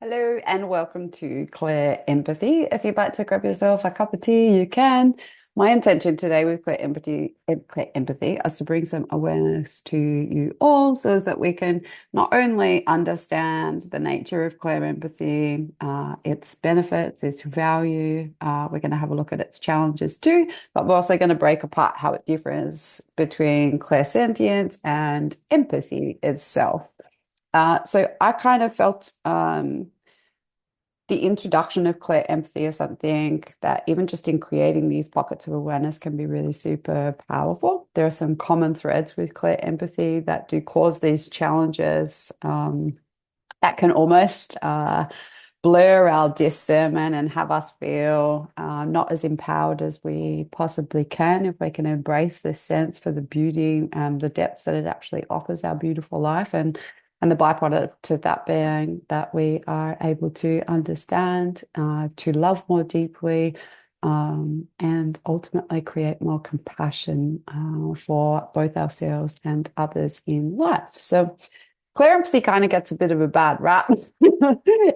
Hello and welcome to Claire Empathy. If you'd like to grab yourself a cup of tea, you can. My intention today with Claire Empathy is to bring some awareness to you all so as that we can not only understand the nature of Claire Empathy, its benefits, its value. We're going to have a look at its challenges too, but we're also going to break apart how it differs between Clairsentience and empathy itself. So I kind of felt the introduction of clear empathy is something that even just in creating these pockets of awareness can be really super powerful. There are some common threads with clear empathy that do cause these challenges that can almost blur our discernment and have us feel not as empowered as we possibly can if we can embrace this sense for the beauty and the depths that it actually offers our beautiful life and the byproduct to that being that we are able to understand, to love more deeply, and ultimately create more compassion for both ourselves and others in life. So Clairempathy kind of gets a bit of a bad rap.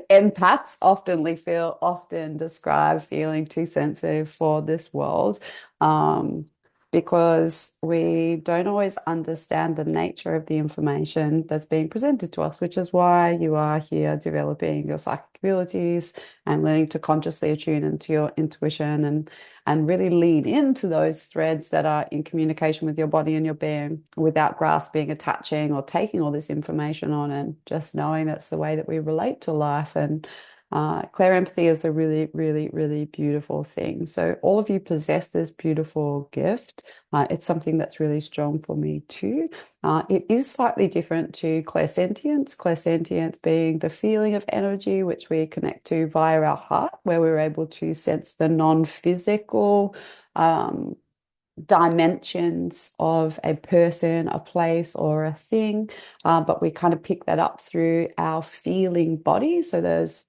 Empaths often describe feeling too sensitive for this world, um, because we don't always understand the nature of the information that's being presented to us, which is why you are here developing your psychic abilities and learning to consciously attune into your intuition and really lean into those threads that are in communication with your body and your being without grasping, attaching, or taking all this information on, and just knowing that's the way that we relate to life. And clear empathy is a really, really, really beautiful thing. So all of you possess this beautiful gift. It's something that's really strong for me too. It is slightly different to clairsentience. Clairsentience being the feeling of energy, which we connect to via our heart, where we're able to sense the non-physical dimensions of a person, a place, or a thing, but we kind of pick that up through our feeling body. So those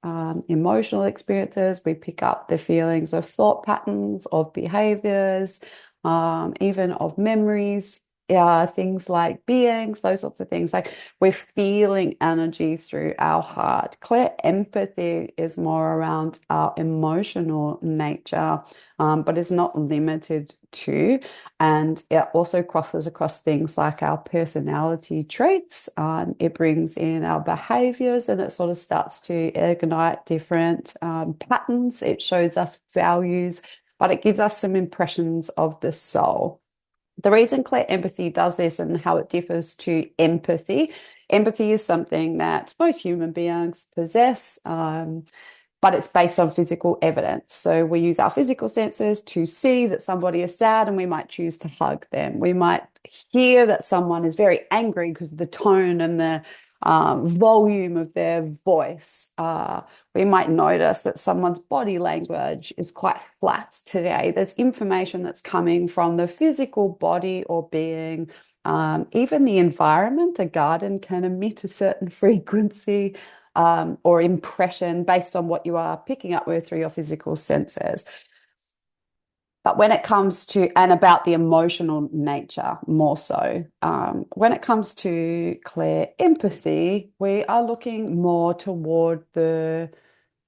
emotional experiences, we pick up the feelings of thought patterns, of behaviors, even of memories. Things like beings, those sorts of things. Like we're feeling energy through our heart. Clear empathy is more around our emotional nature, but is not limited to. And it also crosses across things like our personality traits. It brings in our behaviors and it sort of starts to ignite different patterns. It shows us values, but it gives us some impressions of the soul. The reason clear empathy does this and how it differs to empathy is something that most human beings possess, but it's based on physical evidence. So we use our physical senses to see that somebody is sad and we might choose to hug them. We might hear that someone is very angry because of the tone and the volume of their voice. We might notice that someone's body language is quite flat today. There's information that's coming from the physical body or being. Even the environment, a garden can emit a certain frequency or impression based on what you are picking up with through your physical senses. But when it comes to, and about the emotional nature more so, when it comes to clear empathy, we are looking more toward the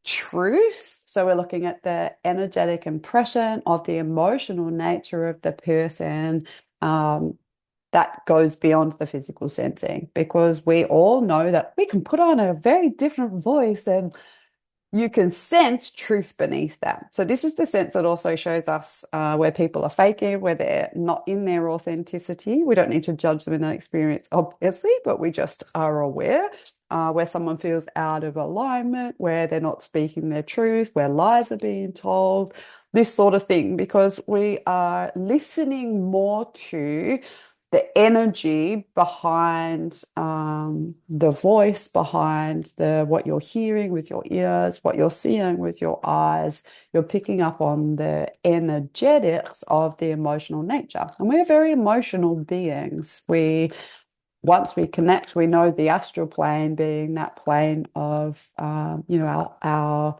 truth. So we're looking at the energetic impression of the emotional nature of the person, that goes beyond the physical sensing, because we all know that we can put on a very different voice and you can sense truth beneath that. So this is the sense that also shows us where people are faking, where they're not in their authenticity. We don't need to judge them in that experience, obviously, but we just are aware where someone feels out of alignment, where they're not speaking their truth, where lies are being told, this sort of thing, because we are listening more to the energy behind the voice, behind the what you're hearing with your ears, what you're seeing with your eyes. You're picking up on the energetics of the emotional nature. And we're very emotional beings. Once we connect, we know the astral plane being that plane of, our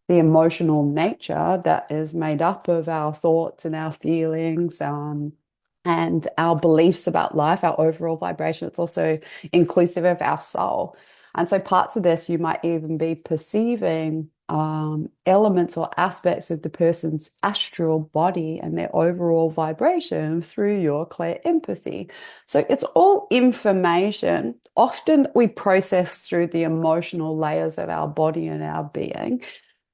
the emotional nature that is made up of our thoughts and our feelings, and our beliefs about life, our overall vibration. It's also inclusive of our soul. And so parts of this, you might even be perceiving elements or aspects of the person's astral body and their overall vibration through your clear empathy. So it's all information, often that we process through the emotional layers of our body and our being,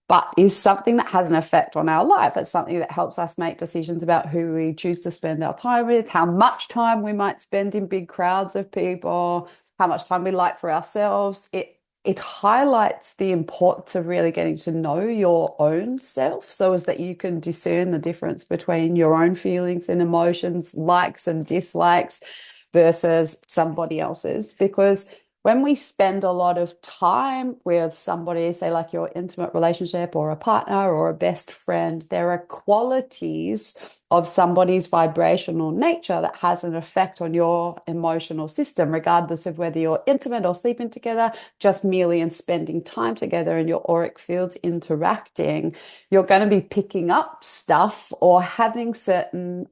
but is something that has an effect on our life. It's something that helps us make decisions about who we choose to spend our time with, how much time we might spend in big crowds of people, how much time we like for ourselves. It highlights the importance of really getting to know your own self so as that you can discern the difference between your own feelings and emotions, likes and dislikes versus somebody else's. Because when we spend a lot of time with somebody, say like your intimate relationship or a partner or a best friend, there are qualities of somebody's vibrational nature that has an effect on your emotional system, regardless of whether you're intimate or sleeping together, just merely in spending time together and your auric fields interacting, you're going to be picking up stuff or having certain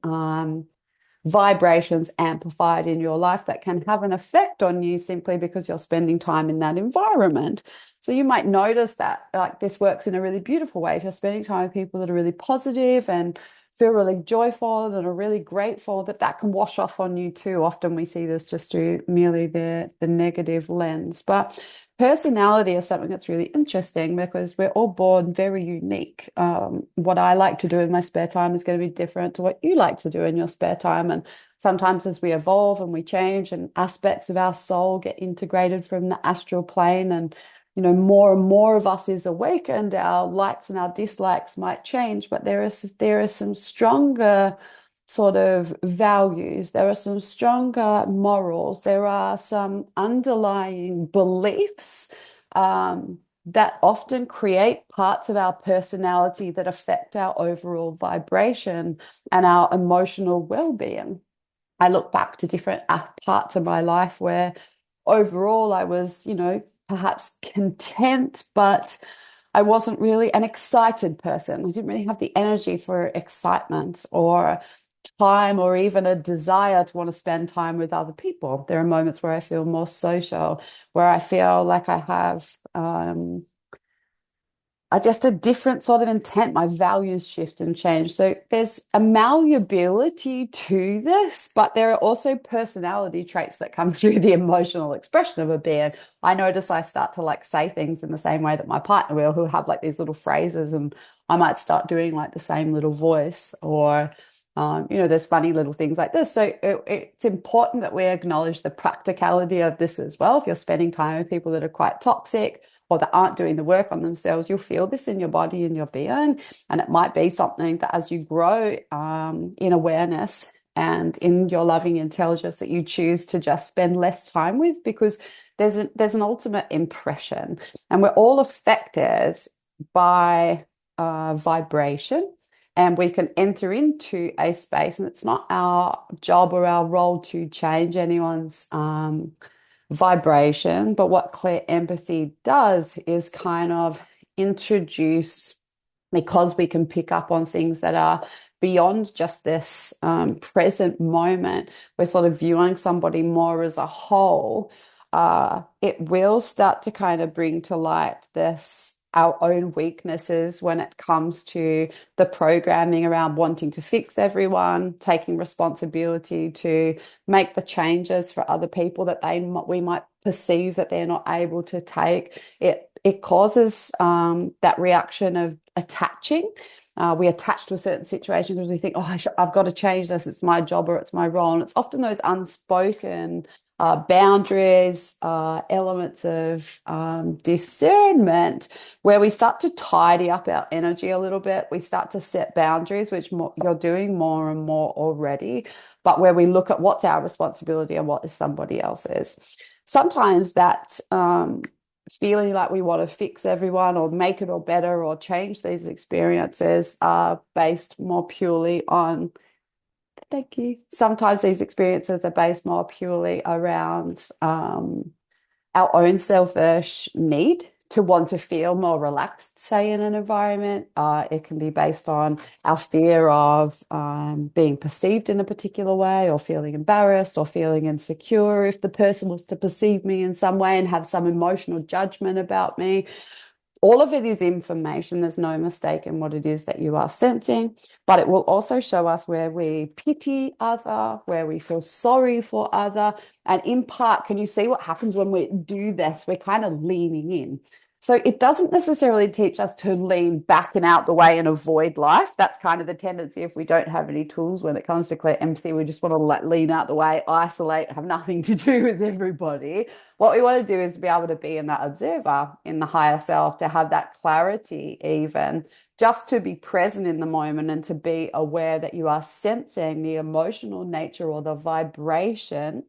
vibrations amplified in your life that can have an effect on you simply because you're spending time in that environment. So you might notice that like this works in a really beautiful way. If you're spending time with people that are really positive and feel really joyful and are really grateful, that can wash off on you too. Often we see this just through merely the negative lens. But personality is something that's really interesting because we're all born very unique. What I like to do in my spare time is going to be different to what you like to do in your spare time. And sometimes as we evolve and we change and aspects of our soul get integrated from the astral plane and more and more of us is awakened, our likes and our dislikes might change, but there are some stronger sort of values. There are some stronger morals. There are some underlying beliefs that often create parts of our personality that affect our overall vibration and our emotional well-being. I look back to different parts of my life where overall I was, perhaps content, but I wasn't really an excited person. I didn't really have the energy for excitement or time or even a desire to want to spend time with other people. There are moments where I feel more social, where I feel like I have just a different sort of intent. My values shift and change. So there's a malleability to this, but there are also personality traits that come through the emotional expression of a being. I notice I start to like say things in the same way that my partner will, who have like these little phrases, and I might start doing like the same little voice or there's funny little things like this. So it's important that we acknowledge the practicality of this as well. If you're spending time with people that are quite toxic or that aren't doing the work on themselves, you'll feel this in your body and your being. And it might be something that as you grow in awareness and in your loving intelligence, that you choose to just spend less time with, because there's an ultimate impression. And we're all affected by vibration. And we can enter into a space, and it's not our job or our role to change anyone's vibration. But what Clairempathy does is kind of introduce, because we can pick up on things that are beyond just this present moment, we're sort of viewing somebody more as a whole. It will start to kind of bring to light our own weaknesses when it comes to the programming around wanting to fix everyone, taking responsibility to make the changes for other people that we might perceive that they're not able to take. It causes that reaction of attaching. We attach to a certain situation because we think, oh, I've got to change this. It's my job or it's my role. And it's often those unspoken boundaries, elements of discernment, where we start to tidy up our energy a little bit. We start to set boundaries, which you're doing more and more already, but where we look at what's our responsibility and what is somebody else's. Sometimes that feeling like we want to fix everyone or make it all better or change these experiences are based more purely on, thank you. Sometimes these experiences are based more purely around our own selfish need to want to feel more relaxed, say, in an environment. It can be based on our fear of being perceived in a particular way, or feeling embarrassed, or feeling insecure if the person was to perceive me in some way and have some emotional judgment about me. All of it is information. There's no mistake in what it is that you are sensing, but it will also show us where we pity other, where we feel sorry for other. And in part, can you see what happens when we do this? We're kind of leaning in. So it doesn't necessarily teach us to lean back and out the way and avoid life. That's kind of the tendency if we don't have any tools when it comes to clear empathy. We just want to lean out the way, isolate, have nothing to do with everybody. What we want to do is to be able to be in that observer, in the higher self, to have that clarity, even just to be present in the moment and to be aware that you are sensing the emotional nature or the vibration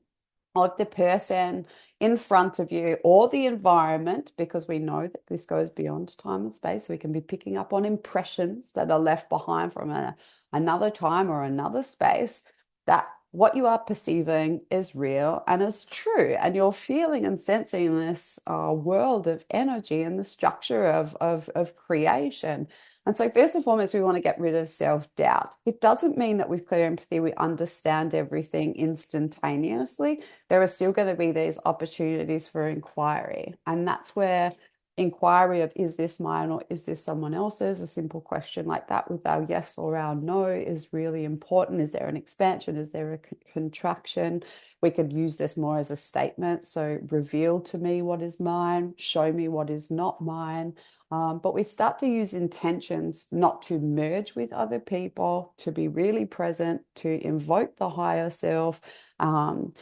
of the person in front of you or the environment, because we know that this goes beyond time and space. We can be picking up on impressions that are left behind from another time or another space, that what you are perceiving is real and is true. And you're feeling and sensing this world of energy and the structure of creation. And so, first and foremost, we want to get rid of self-doubt. It doesn't mean that with clear empathy, we understand everything instantaneously. There are still going to be these opportunities for inquiry. And that's where inquiry of, is this mine or is this someone else's? A simple question like that with our yes or our no is really important. Is there an expansion? Is there a contraction? We could use this more as a statement. So reveal to me what is mine, show me what is not mine. But we start to use intentions not to merge with other people, to be really present, to invoke the higher self, and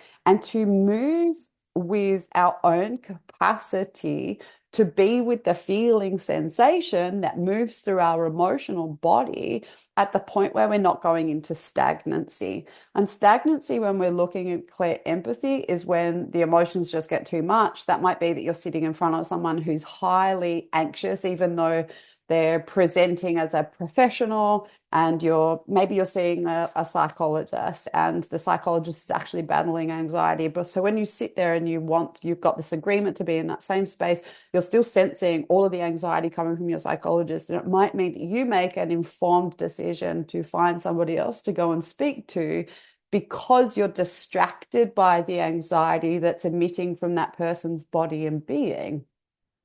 to move with our own capacity to be with the feeling sensation that moves through our emotional body at the point where we're not going into stagnancy. And stagnancy, when we're looking at clear empathy, is when the emotions just get too much. That might be that you're sitting in front of someone who's highly anxious, even though they're presenting as a professional, and maybe you're seeing a psychologist, and the psychologist is actually battling anxiety. But so when you sit there and you've got this agreement to be in that same space, you're still sensing all of the anxiety coming from your psychologist. And it might mean that you make an informed decision to find somebody else to go and speak to, because you're distracted by the anxiety that's emitting from that person's body and being.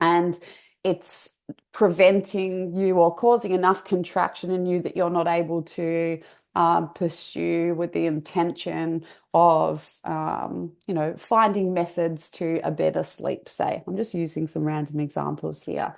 And it's preventing you or causing enough contraction in you that you're not able to pursue with the intention of, finding methods to a better sleep, say. I'm just using some random examples here.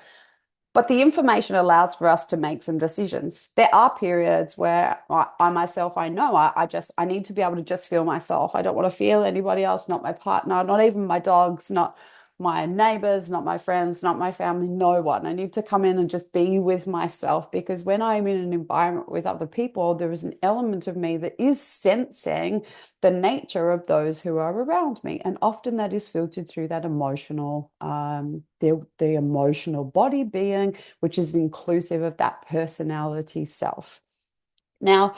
But the information allows for us to make some decisions. There are periods where I myself, I know I need to be able to just feel myself. I don't want to feel anybody else, not my partner, not even my dogs, not my neighbors, not my friends, not my family, no one. I need to come in and just be with myself, because when I'm in an environment with other people, there is an element of me that is sensing the nature of those who are around me. And often that is filtered through that emotional, the emotional body being, which is inclusive of that personality self. Now,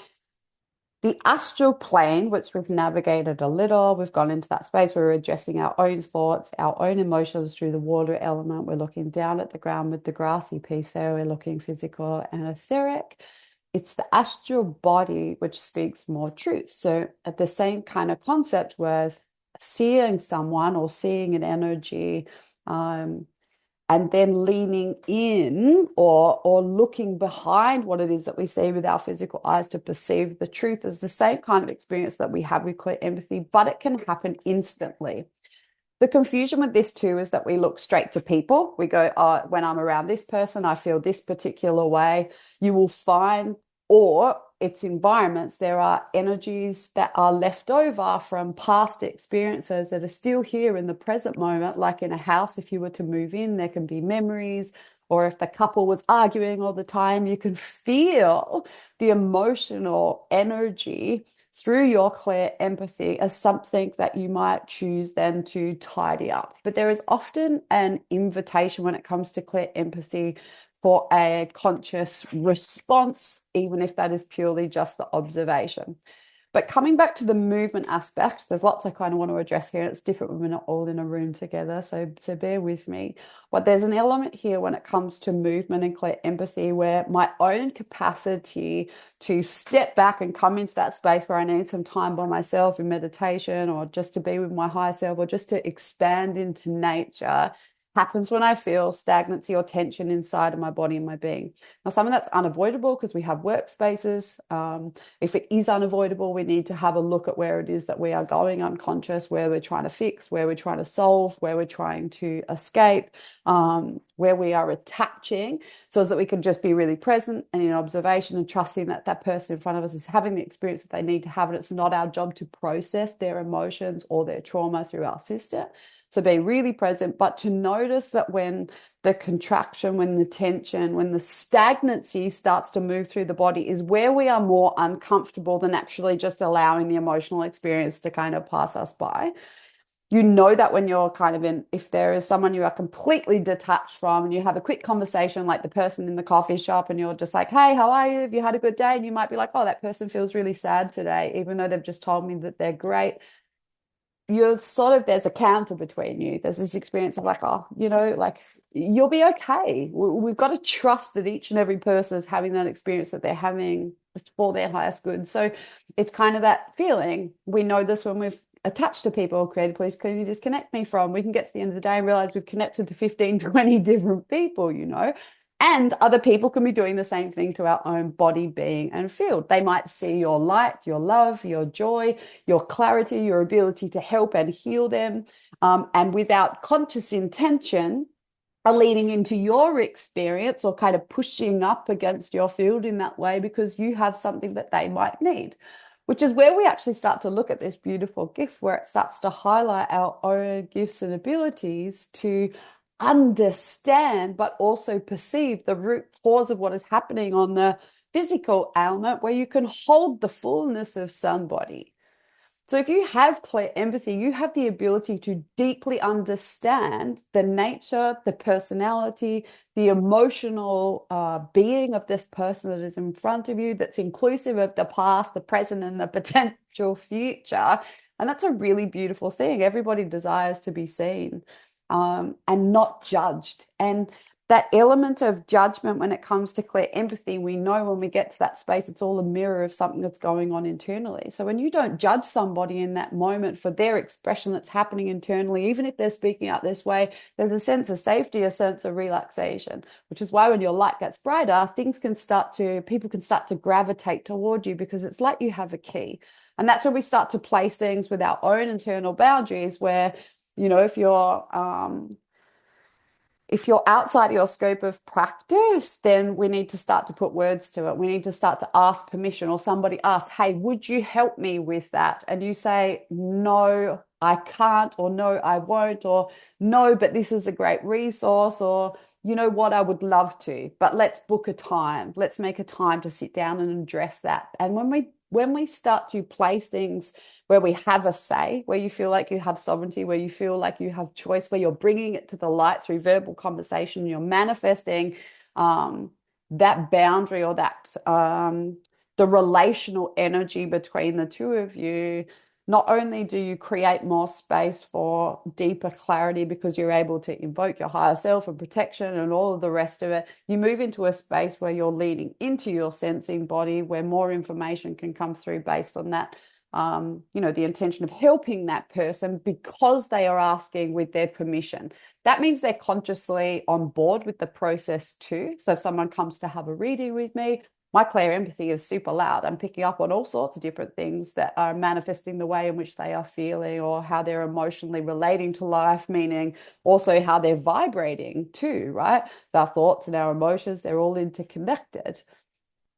the astral plane, which we've navigated a little, we've gone into that space where we're addressing our own thoughts, our own emotions through the water element. We're looking down at the ground with the grassy piece there. We're looking physical and etheric. It's the astral body which speaks more truth. So at the same kind of concept with seeing someone or seeing an energy, and then leaning in or looking behind what it is that we see with our physical eyes to perceive the truth, is the same kind of experience that we have with clear empathy, but it can happen instantly. The confusion with this too is that we look straight to people. We go, oh, when I'm around this person, I feel this particular way. You will find, or its environments, there are energies that are left over from past experiences that are still here in the present moment. Like in a house, if you were to move in, there can be memories. Or if the couple was arguing all the time, you can feel the emotional energy through your clear empathy as something that you might choose then to tidy up. But there is often an invitation when it comes to clear empathy for a conscious response, even if that is purely just the observation. But coming back to the movement aspect, there's lots I kind of want to address here. It's different when we're not all in a room together, so bear with me. But there's an element here when it comes to movement and clear empathy where my own capacity to step back and come into that space where I need some time by myself in meditation or just to be with my higher self or just to expand into nature happens when I feel stagnancy or tension inside of my body and my being. Now, some of that's unavoidable because we have workspaces. If it is unavoidable, we need to have a look at where it is that we are going unconscious, where we're trying to fix, where we're trying to solve, where we're trying to escape, where we are attaching, so that we can just be really present and in observation and trusting that that person in front of us is having the experience that they need to have. And it's not our job to process their emotions or their trauma through our system. So be really present, but to notice that when the contraction, when the tension, when the stagnancy starts to move through the body is where we are more uncomfortable than actually just allowing the emotional experience to kind of pass us by. You know that when you're kind of in, if there is someone you are completely detached from and you have a quick conversation like the person in the coffee shop and you're just like, hey, how are you? Have you had a good day? And you might be like, oh, that person feels really sad today, even though they've just told me that they're great. You're sort of, there's a counter between you. There's this experience of like, oh, like you'll be okay. We've got to trust that each and every person is having that experience that they're having for their highest good. So it's kind of that feeling. We know this when we've attached to people. Creative, please, can you disconnect me from? We can get to the end of the day and realize we've connected to 15, 20 different people. And other people can be doing the same thing to our own body, being, and field. They might see your light, your love, your joy, your clarity, your ability to help and heal them. And without conscious intention, are leading into your experience or kind of pushing up against your field in that way because you have something that they might need, which is where we actually start to look at this beautiful gift where it starts to highlight our own gifts and abilities to understand, but also perceive the root cause of what is happening on the physical ailment where you can hold the fullness of somebody. So if you have clear empathy, you have the ability to deeply understand the nature, the personality, the emotional being of this person that is in front of you, that's inclusive of the past, the present, and the potential future. And that's a really beautiful thing. Everybody desires to be seen and not judged. And that element of judgment when it comes to clear empathy, we know when we get to that space, it's all a mirror of something that's going on internally. So when you don't judge somebody in that moment for their expression that's happening internally, even if they're speaking out this way, there's a sense of safety, a sense of relaxation, which is why when your light gets brighter, people can start to gravitate toward you because it's like you have a key. And that's when we start to place things with our own internal boundaries where, if you're outside of your scope of practice, then we need to start to put words to it. We need to start to ask permission, or somebody asks, hey, would you help me with that? And you say, no, I can't, or no, I won't, or no, but this is a great resource, or you know what, I would love to, but let's book a time. Let's make a time to sit down and address that. And when we start to place things where we have a say, where you feel like you have sovereignty, where you feel like you have choice, where you're bringing it to the light through verbal conversation, you're manifesting that boundary or the relational energy between the two of you. Not only do you create more space for deeper clarity because you're able to invoke your higher self and protection and all of the rest of it, you move into a space where you're leading into your sensing body, where more information can come through based on that, the intention of helping that person because they are asking with their permission. That means they're consciously on board with the process too. So if someone comes to have a reading with me, my clairempathy is super loud. I'm picking up on all sorts of different things that are manifesting the way in which they are feeling or how they're emotionally relating to life, meaning also how they're vibrating too, right? Our thoughts and our emotions, they're all interconnected.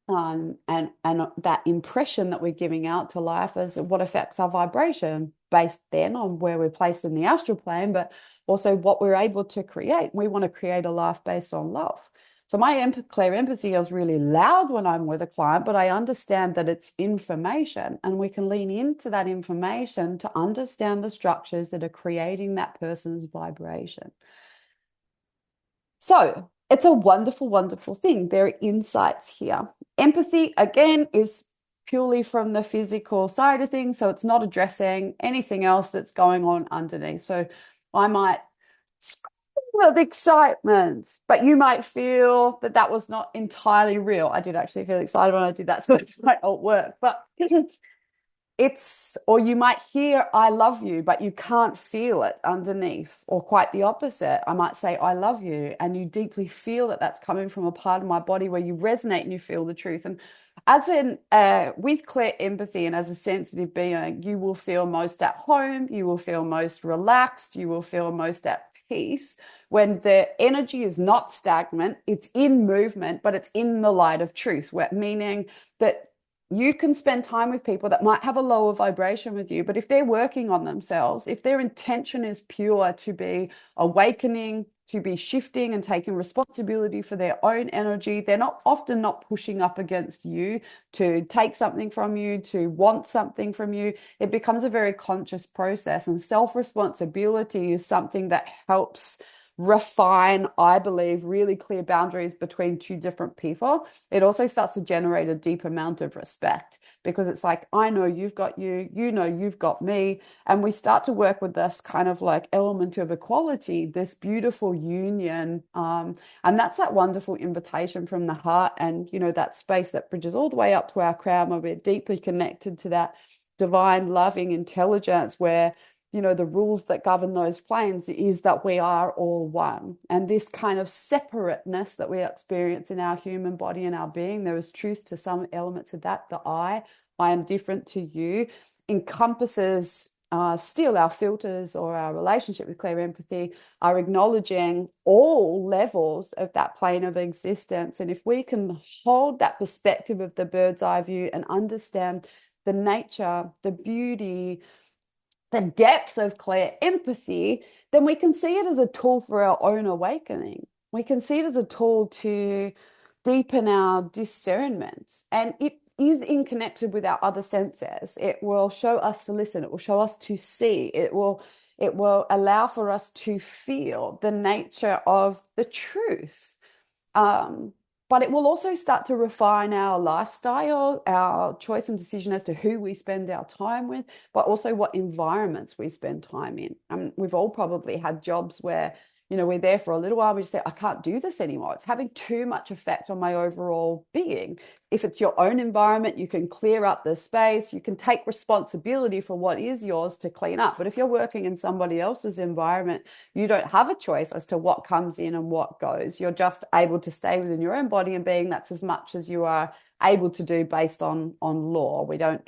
And that impression that we're giving out to life is what affects our vibration based then on where we're placed in the astral plane, but also what we're able to create. We want to create a life based on love. So my clairempathy is really loud when I'm with a client, but I understand that it's information and we can lean into that information to understand the structures that are creating that person's vibration. So it's a wonderful, wonderful thing. There are insights here. Empathy, again, is purely from the physical side of things. So it's not addressing anything else that's going on underneath. So I might scream with excitement, but you might feel that that was not entirely real. I did actually feel excited when I did that, so it might not work. But it's, or you might hear I love you, but you can't feel it underneath, or quite the opposite. I might say I love you, and you deeply feel that that's coming from a part of my body where you resonate and you feel the truth. And as in with clear empathy and as a sensitive being, you will feel most at home, you will feel most relaxed, you will feel most at peace when the energy is not stagnant, it's in movement, but it's in the light of truth, meaning that you can spend time with people that might have a lower vibration with you, but if they're working on themselves, if their intention is pure to be awakening, to be shifting and taking responsibility for their own energy, they're not often not pushing up against you to take something from you, to want something from you. It becomes a very conscious process, and self-responsibility is something that helps refine, I believe, really clear boundaries between two different people. It also starts to generate a deep amount of respect, because it's like, I know you've got you, you know you've got me, and we start to work with this kind of like element of equality, this beautiful union. And that's that wonderful invitation from the heart, and that space that bridges all the way up to our crown, where we're deeply connected to that divine loving intelligence, where the rules that govern those planes is that we are all one. And this kind of separateness that we experience in our human body and our being, there is truth to some elements of that. The I am different to you, encompasses still our filters, or our relationship with clear empathy are acknowledging all levels of that plane of existence. And if we can hold that perspective of the bird's eye view and understand the nature, the beauty, the depth of clear empathy, then we can see it as a tool for our own awakening. We can see it as a tool to deepen our discernment. And it is in connection with our other senses. It will show us to listen. It will show us to see. It will allow for us to feel the nature of the truth. Um, but it will also start to refine our lifestyle, our choice and decision as to who we spend our time with, but also what environments we spend time in. We've all probably had jobs where, we're there for a little while, we just say, I can't do this anymore. It's having too much effect on my overall being. If it's your own environment, you can clear up the space, you can take responsibility for what is yours to clean up. But if you're working in somebody else's environment, you don't have a choice as to what comes in and what goes. You're just able to stay within your own body and being. That's as much as you are able to do based on law. We don't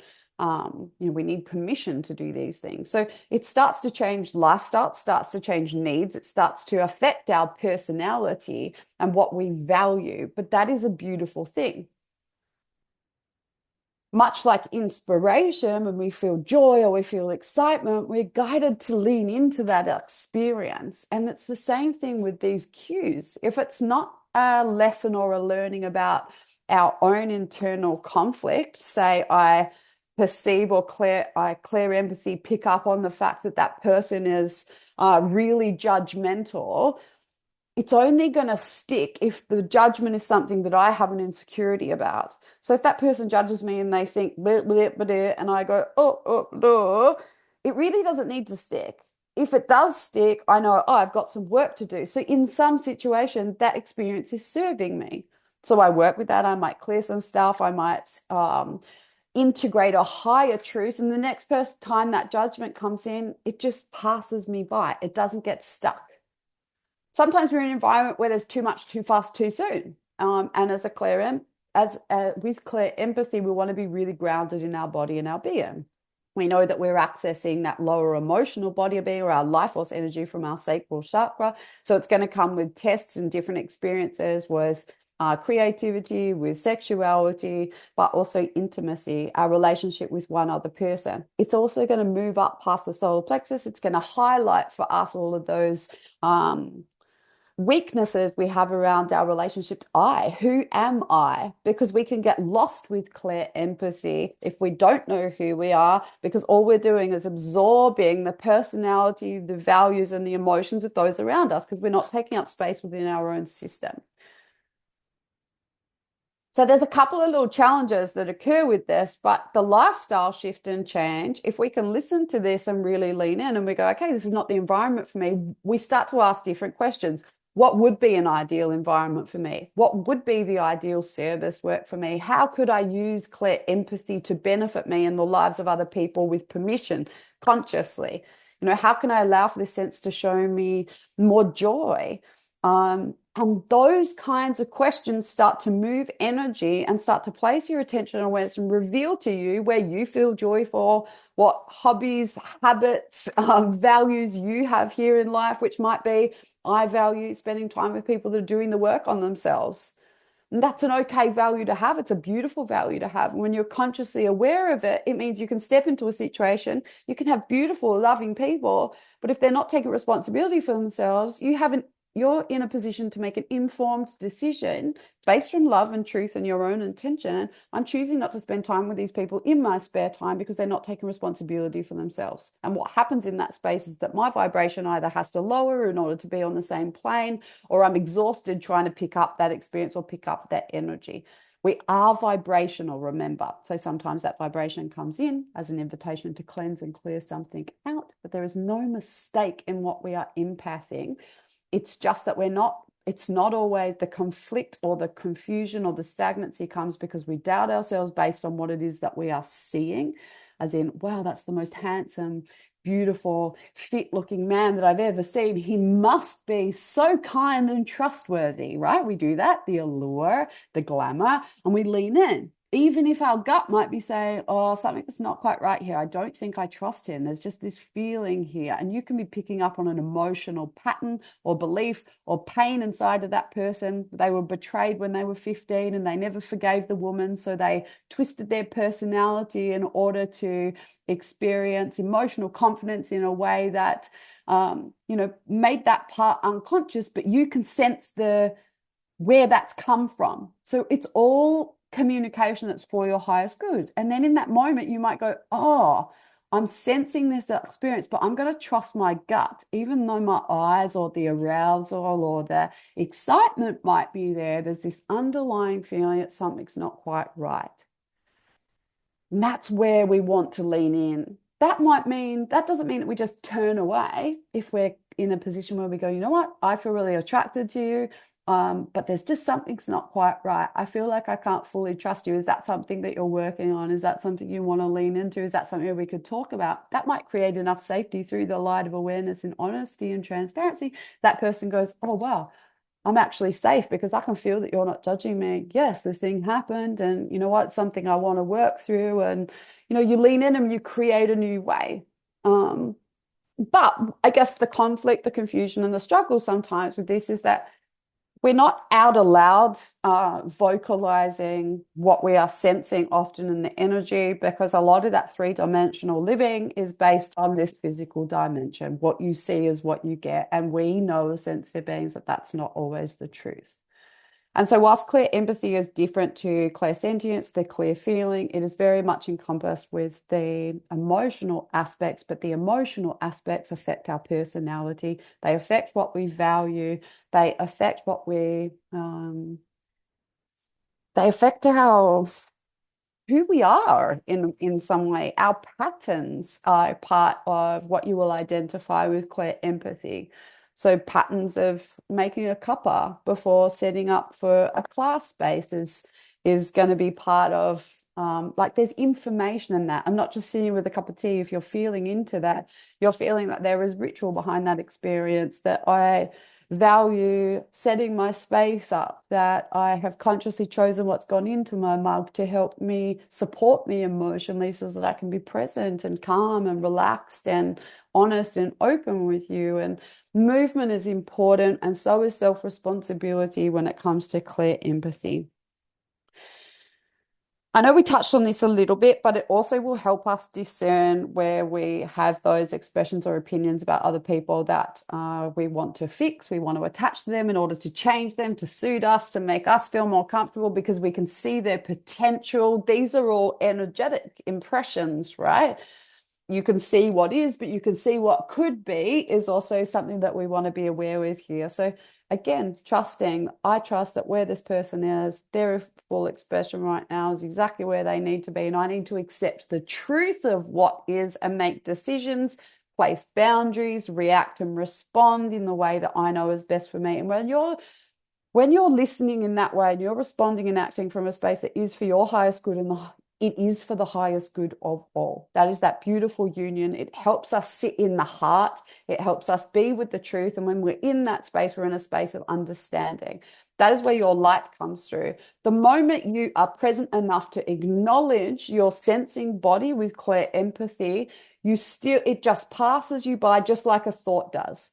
we need permission to do these things. So it starts to change lifestyle, it starts to change needs, it starts to affect our personality and what we value. But that is a beautiful thing. Much like inspiration, when we feel joy or we feel excitement, we're guided to lean into that experience. And it's the same thing with these cues. If it's not a lesson or a learning about our own internal conflict, say I perceive or clear empathy, pick up on the fact that that person is really judgmental, it's only going to stick if the judgment is something that I have an insecurity about. So if that person judges me and they think, bleh, bleh, bleh, and I go, oh, it really doesn't need to stick. If it does stick, I know, oh, I've got some work to do. So in some situation, that experience is serving me. So I work with that. I might clear some stuff. I might integrate a higher truth. And the next time that judgment comes in, it just passes me by. It doesn't get stuck. Sometimes we're in an environment where there's too much, too fast, too soon. And with clear empathy, we want to be really grounded in our body and our being. We know that we're accessing that lower emotional body of being, or our life force energy, from our sacral chakra. So it's going to come with tests and different experiences with creativity, with sexuality, but also intimacy, our relationship with one other person. It's also going to move up past the solar plexus. It's going to highlight for us all of those weaknesses we have around our relationship to I. Who am I? Because we can get lost with clear empathy if we don't know who we are, because all we're doing is absorbing the personality, the values, and the emotions of those around us, because we're not taking up space within our own system. So there's a couple of little challenges that occur with this, but the lifestyle shift and change, if we can listen to this and really lean in and we go, okay, this is not the environment for me, we start to ask different questions. What would be an ideal environment for me? What would be the ideal service work for me? How could I use clear empathy to benefit me and the lives of other people with permission, consciously? How can I allow for this sense to show me more joy? And those kinds of questions start to move energy and start to place your attention on where it's revealed to you where you feel joyful, what hobbies, habits, values you have here in life, which might be, I value spending time with people that are doing the work on themselves. And that's an okay value to have. It's a beautiful value to have. And when you're consciously aware of it, it means you can step into a situation, you can have beautiful, loving people, but if they're not taking responsibility for themselves, you're in a position to make an informed decision based on love and truth and your own intention. I'm choosing not to spend time with these people in my spare time because they're not taking responsibility for themselves. And what happens in that space is that my vibration either has to lower in order to be on the same plane, or I'm exhausted trying to pick up that experience or pick up that energy. We are vibrational, remember. So sometimes that vibration comes in as an invitation to cleanse and clear something out, but there is no mistake in what we are empathing. It's just that it's not always the conflict or the confusion or the stagnancy comes because we doubt ourselves based on what it is that we are seeing, as in, wow, that's the most handsome, beautiful, fit looking man that I've ever seen. He must be so kind and trustworthy, right? We do that, the allure, the glamour, and we lean in. Even if our gut might be saying, oh, something's not quite right here. I don't think I trust him. There's just this feeling here. And you can be picking up on an emotional pattern or belief or pain inside of that person. They were betrayed when they were 15 and they never forgave the woman. So they twisted their personality in order to experience emotional confidence in a way that, made that part unconscious, but you can sense where that's come from. So it's all communication that's for your highest good. And then in that moment, you might go, oh, I'm sensing this experience, but I'm going to trust my gut, even though my eyes or the arousal or the excitement might be there. There's this underlying feeling that something's not quite right. And that's where we want to lean in. That doesn't mean that we just turn away if we're in a position where we go, you know what, I feel really attracted to you. But there's just something's not quite right. I feel like I can't fully trust you. Is that something that you're working on? Is that something you want to lean into? Is that something we could talk about? That might create enough safety through the light of awareness and honesty and transparency. That person goes, oh, wow, I'm actually safe because I can feel that you're not judging me. Yes, this thing happened. And you know what? It's something I want to work through. And, you lean in and you create a new way. But I guess the conflict, the confusion, and the struggle sometimes with this is that we're not out aloud vocalizing what we are sensing often in the energy, because a lot of that three-dimensional living is based on this physical dimension. What you see is what you get. And we know as sensitive beings that that's not always the truth. And so whilst clear empathy is different to clairsentience, the clear feeling, it is very much encompassed with the emotional aspects, but the emotional aspects affect our personality. They affect what we value. They affect they affect who we are in some way. Our patterns are part of what you will identify with clear empathy. So patterns of making a cuppa before setting up for a class space is going to be part of, there's information in that. I'm not just sitting with a cup of tea. If you're feeling into that, you're feeling that there is ritual behind that experience, that I value setting my space up, that I have consciously chosen what's gone into my mug to help me support me emotionally so that I can be present and calm and relaxed and honest and open with you. And movement is important, and so is self-responsibility when it comes to clear empathy. I know we touched on this a little bit, but it also will help us discern where we have those expressions or opinions about other people that we want to fix, we want to attach to them in order to change them, to suit us, to make us feel more comfortable because we can see their potential. These are all energetic impressions, right? you can see what is, but you can see what could be is also something that we want to be aware with here. So again, trusting, I trust that where this person is, their full expression right now is exactly where they need to be. And I need to accept the truth of what is and make decisions, place boundaries, react and respond in the way that I know is best for me. And when you're listening in that way and you're responding and acting from a space that is for your highest good and it is for the highest good of all. That is that beautiful union. It helps us sit in the heart. It helps us be with the truth. And when we're in that space, we're in a space of understanding. That is where your light comes through. The moment you are present enough to acknowledge your sensing body with clear empathy, it just passes you by just like a thought does.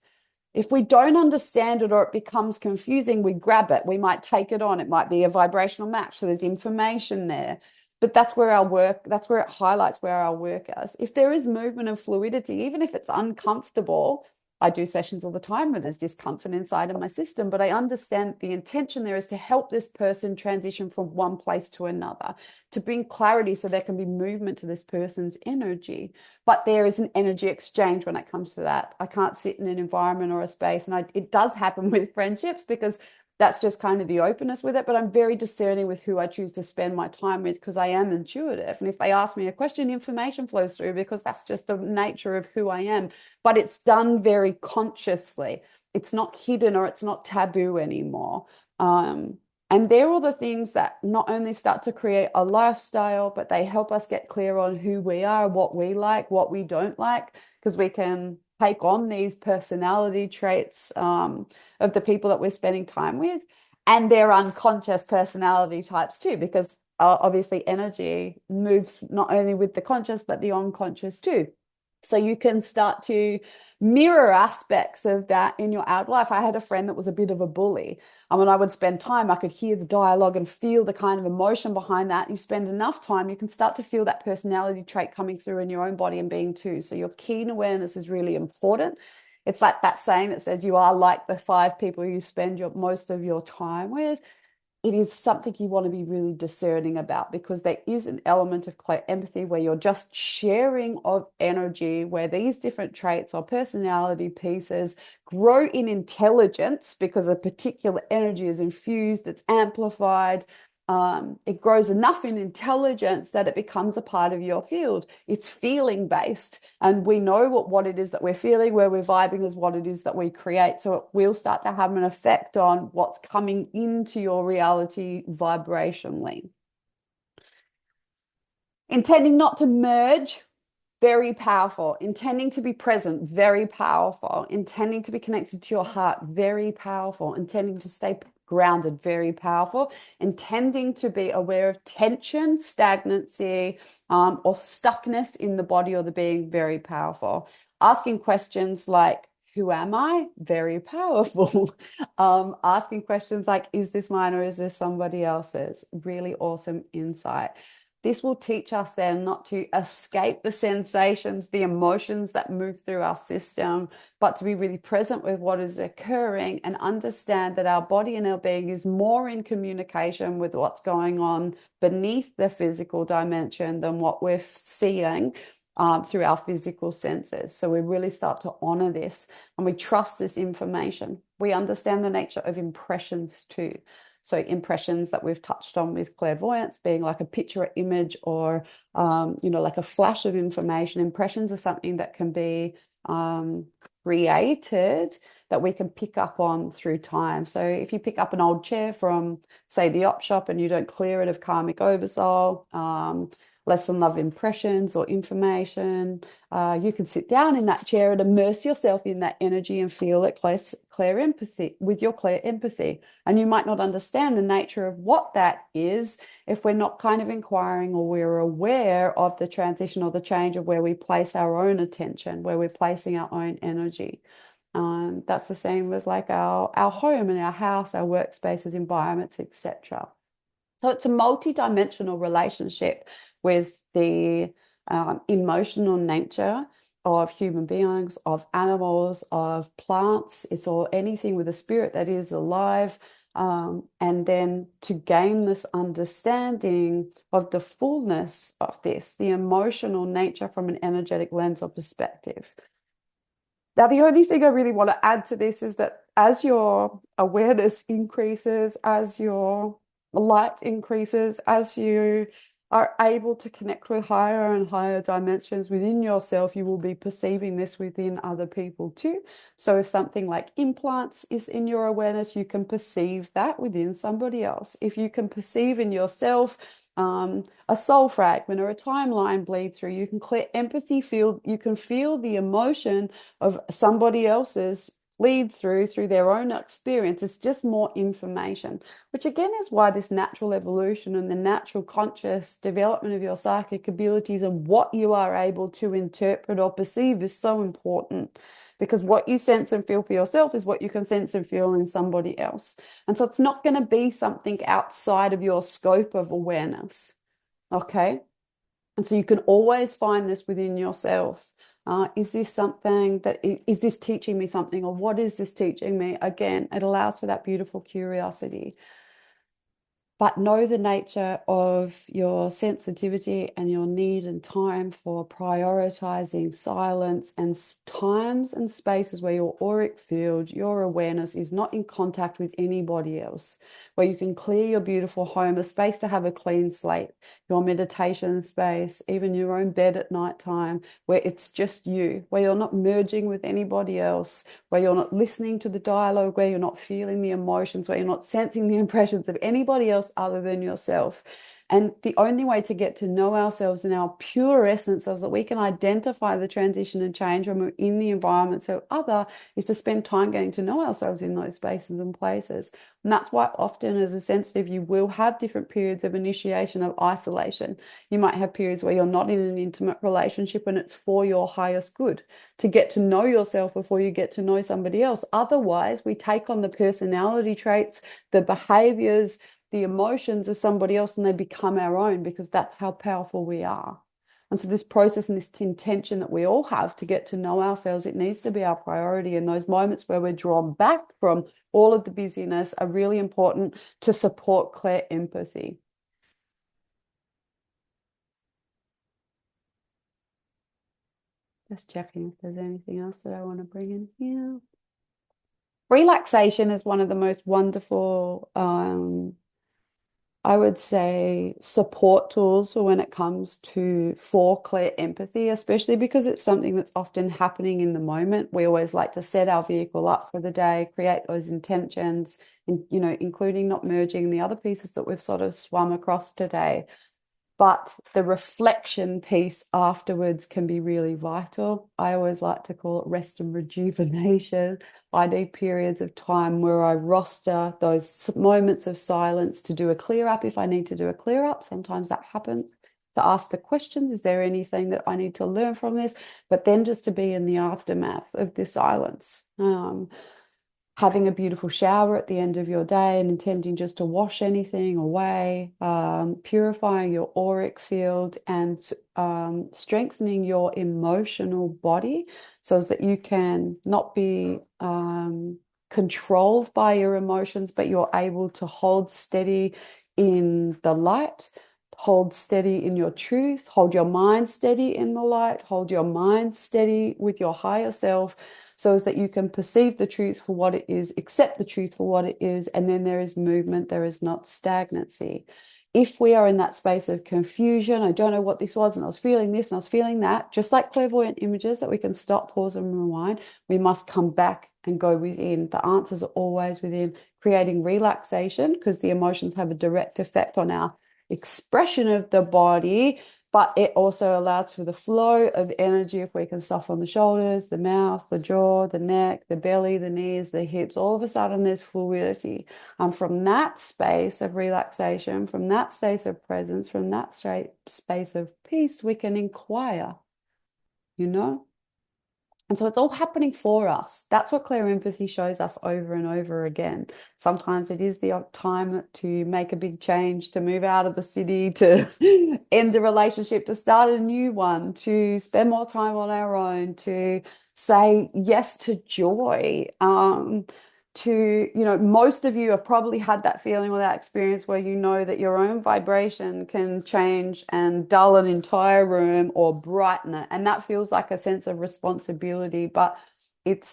If we don't understand it or it becomes confusing, we grab it. We might take it on. It might be a vibrational match. So there's information there. But that's where it highlights where our work is. If there is movement and fluidity, even if it's uncomfortable, I do sessions all the time where there's discomfort inside of my system, but I understand the intention there is to help this person transition from one place to another, to bring clarity so there can be movement to this person's energy. But there is an energy exchange when it comes to that. I can't sit in an environment or a space, and it does happen with friendships because that's just kind of the openness with it. But I'm very discerning with who I choose to spend my time with because I am intuitive. And if they ask me a question, information flows through because that's just the nature of who I am. But it's done very consciously. It's not hidden or it's not taboo anymore. And they're all the things that not only start to create a lifestyle, but they help us get clear on who we are, what we like, what we don't like, because we can take on these personality traits of the people that we're spending time with and their unconscious personality types too, because obviously energy moves not only with the conscious, but the unconscious too. So you can start to mirror aspects of that in your out life. I had a friend that was a bit of a bully. And when I would spend time, I could hear the dialogue and feel the kind of emotion behind that. You spend enough time, you can start to feel that personality trait coming through in your own body and being too. So your keen awareness is really important. It's like that saying that says you are like the 5 people you spend most of your time with. It is something you want to be really discerning about because there is an element of empathy where you're just sharing of energy, where these different traits or personality pieces grow in intelligence because a particular energy is infused, it's amplified. It grows enough in intelligence that it becomes a part of your field. It's feeling based, and we know what it is that we're feeling, where we're vibing is what it is that we create. So it will start to have an effect on what's coming into your reality vibrationally. Intending not to merge, very powerful. Intending to be present, very powerful. Intending to be connected to your heart, very powerful. Intending to stay grounded, very powerful. Intending to be aware of tension, stagnancy, or stuckness in the body or the being, very powerful. Asking questions like, who am I? Very powerful. Asking questions like, is this mine or is this somebody else's? Really awesome insight. This will teach us then not to escape the sensations, the emotions that move through our system, but to be really present with what is occurring and understand that our body and our being is more in communication with what's going on beneath the physical dimension than what we're seeing through our physical senses. So we really start to honor this and we trust this information. We understand the nature of impressions too. So impressions that we've touched on with clairvoyance being like a picture image or, like a flash of information. Impressions are something that can be created that we can pick up on through time. So if you pick up an old chair from, say, the op shop and you don't clear it of karmic oversoul, lesson love impressions or information, you can sit down in that chair and immerse yourself in that energy and feel it clairempathy with your clairempathy. And you might not understand the nature of what that is if we're not kind of inquiring or we're aware of the transition or the change of where we place our own attention, where we're placing our own energy. That's the same with like our home and our house, our workspaces, environments, etc. So it's a multi-dimensional relationship with the emotional nature of human beings, of animals, of plants. It's all anything with a spirit that is alive. And then to gain this understanding of the fullness of this, the emotional nature from an energetic lens or perspective. Now, the only thing I really want to add to this is that as your awareness increases, as your light increases, as you are able to connect with higher and higher dimensions within yourself, you will be perceiving this within other people too. So if something like implants is in your awareness, you can perceive that within somebody else. If you can perceive in yourself, a soul fragment or a timeline bleed through, you can clear empathy, you can feel the emotion of somebody else's lead through their own experience. It's just more information, which again is why this natural evolution and the natural conscious development of your psychic abilities and what you are able to interpret or perceive is so important. Because what you sense and feel for yourself is what you can sense and feel in somebody else. And so it's not going to be something outside of your scope of awareness. Okay. And so you can always find this within yourself. Is this something that is this teaching me something, or what is this teaching me? Again, it allows for that beautiful curiosity. But know the nature of your sensitivity and your need and time for prioritizing silence and times and spaces where your auric field, your awareness is not in contact with anybody else, where you can clear your beautiful home, a space to have a clean slate, your meditation space, even your own bed at night time, where it's just you, where you're not merging with anybody else, where you're not listening to the dialogue, where you're not feeling the emotions, where you're not sensing the impressions of anybody else other than yourself. And the only way to get to know ourselves in our pure essence so that we can identify the transition and change when we're in the environments of other is to spend time getting to know ourselves in those spaces and places. And that's why often as a sensitive, you will have different periods of initiation of isolation. You might have periods where you're not in an intimate relationship and it's for your highest good to get to know yourself before you get to know somebody else. Otherwise, we take on the personality traits, the behaviors, the emotions of somebody else, and they become our own because that's how powerful we are. And so this process and this intention that we all have to get to know ourselves, it needs to be our priority. And those moments where we're drawn back from all of the busyness are really important to support clear empathy. Just checking if there's anything else that I want to bring in here. Relaxation is one of the most wonderful I would say support tools for when it comes to for clear empathy, especially because it's something that's often happening in the moment. We always like to set our vehicle up for the day, create those intentions, and including not merging the other pieces that we've sort of swum across today. But the reflection piece afterwards can be really vital. I always like to call it rest and rejuvenation. I need periods of time where I roster those moments of silence to do a clear up if I need to do a clear up. Sometimes that happens. To ask the questions, is there anything that I need to learn from this? But then just to be in the aftermath of the silence. Having a beautiful shower at the end of your day and intending just to wash anything away, purifying your auric field and strengthening your emotional body so that you can not be controlled by your emotions, but you're able to hold steady in the light. Hold steady in your truth, hold your mind steady in the light, hold your mind steady with your higher self, so as that you can perceive the truth for what it is, accept the truth for what it is, and then there is movement, there is not stagnancy. If we are in that space of confusion, I don't know what this was, and I was feeling this and I was feeling that, just like clairvoyant images that we can stop, pause, and rewind, we must come back and go within. The answers are always within, creating relaxation because the emotions have a direct effect on our expression of the body, but it also allows for the flow of energy if we can soften the shoulders, the mouth, the jaw, the neck, the belly, the knees, the hips. All of a sudden, there's fluidity. And from that space of relaxation, from that space of presence, from that space of peace, we can inquire, you know? And so it's all happening for us. That's what clear empathy shows us over and over again. Sometimes it is the time to make a big change, to move out of the city, to end a relationship, to start a new one, to spend more time on our own, to say yes to joy. Most of you have probably had that feeling or that experience where you know that your own vibration can change and dull an entire room or brighten it. And that feels like a sense of responsibility, but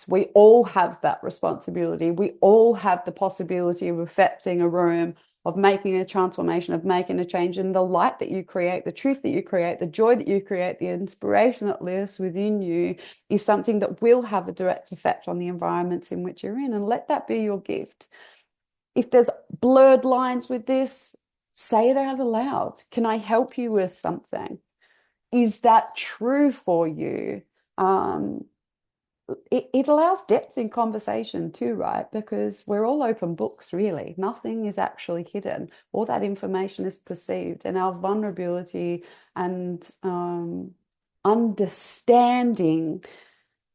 we all have that responsibility. We all have the possibility of affecting a room, of making a transformation, of making a change. And the light that you create, the truth that you create, the joy that you create, the inspiration that lives within you is something that will have a direct effect on the environments in which you're in. And let that be your gift. If there's blurred lines with this, say it out aloud. Can I help you with something? Is that true for you? It allows depth in conversation too, right? Because we're all open books, really. Nothing is actually hidden. All that information is perceived, and our vulnerability and understanding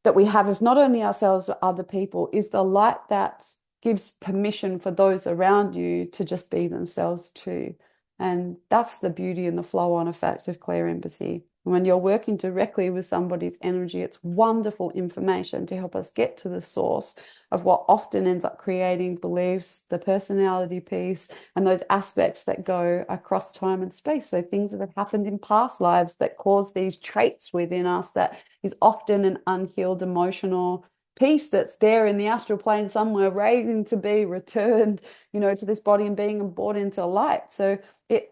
that we have of not only ourselves but other people is the light that gives permission for those around you to just be themselves too. And that's the beauty and the flow on effect of clear empathy. When you're working directly with somebody's energy, it's wonderful information to help us get to the source of what often ends up creating beliefs, the personality piece, and those aspects that go across time and space. So things that have happened in past lives that cause these traits within us that is often an unhealed emotional piece that's there in the astral plane somewhere, waiting to be returned, to this body and being brought into light. So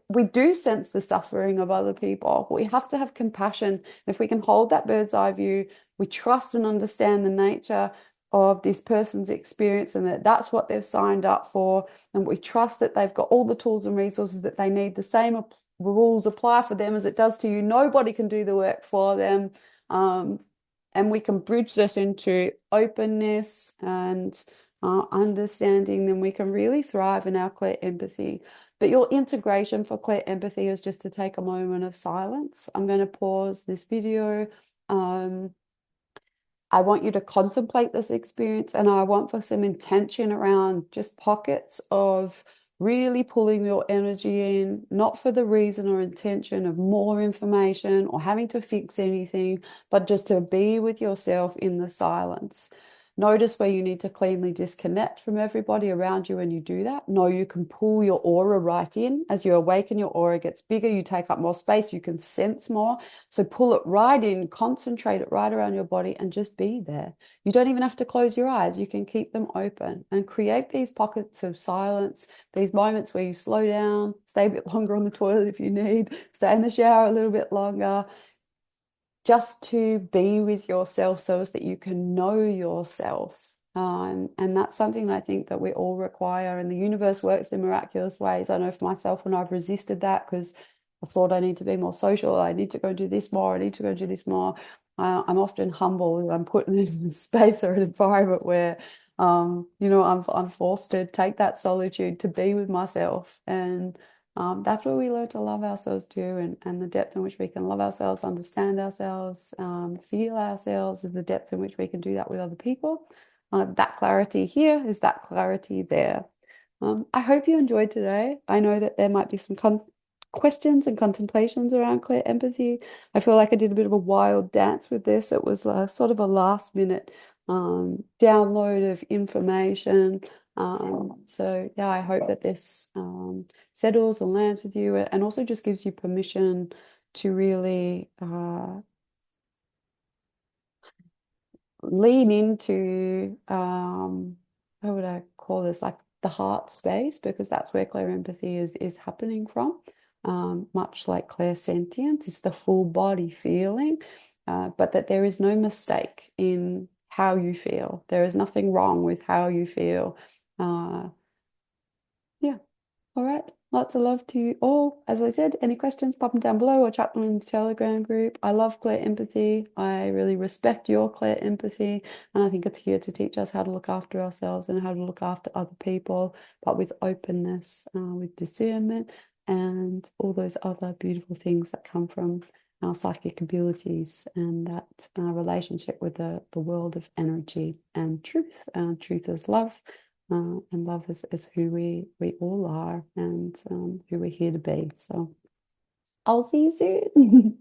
we do sense the suffering of other people. We have to have compassion. If we can hold that bird's eye view, we trust and understand the nature of this person's experience and that that's what they've signed up for. And we trust that they've got all the tools and resources that they need. The same rules apply for them as it does to you. Nobody can do the work for them. And we can bridge this into openness and understanding, then we can really thrive in our clear empathy. But your integration for clear empathy is just to take a moment of silence. I'm going to pause this video. I want you to contemplate this experience, and I want for some intention around just pockets of really pulling your energy in, not for the reason or intention of more information or having to fix anything, but just to be with yourself in the silence. Notice where you need to cleanly disconnect from everybody around you when you do that. Know you can pull your aura right in. As you awaken, your aura gets bigger, you take up more space, you can sense more. So pull it right in, concentrate it right around your body and just be there. You don't even have to close your eyes. You can keep them open and create these pockets of silence, these moments where you slow down, stay a bit longer on the toilet if you need, stay in the shower a little bit longer, just to be with yourself so as that you can know yourself. And that's something that I think that we all require, and the universe works in miraculous ways. I know for myself, when I've resisted that because I thought I need to be more social, I need to go and do this more, I need to go and do this more, I'm often humbled. I'm put in a space or an environment where I'm forced to take that solitude to be with myself. And that's where we learn to love ourselves too, and the depth in which we can love ourselves, understand ourselves, feel ourselves is the depth in which we can do that with other people. That clarity here is that clarity there. I hope you enjoyed today. I know that there might be some questions and contemplations around clear empathy. I feel like I did a bit of a wild dance with this. It was sort of a last minute download of information. So yeah, I hope that this settles and lands with you, and also just gives you permission to really lean into how would I call this, like the heart space, because that's where clear empathy is happening from. Much like clairsentience, it's the full body feeling, but that there is no mistake in how you feel. There is nothing wrong with how you feel. Yeah. All right. Lots of love to you all. As I said, any questions, pop them down below or chat them in the Telegram group. I love clear empathy. I really respect your clear empathy. And I think it's here to teach us how to look after ourselves and how to look after other people, but with openness, with discernment, and all those other beautiful things that come from our psychic abilities and that relationship with the world of energy and truth. Truth is love, and love is who we all are, and who we're here to be. So I'll see you soon.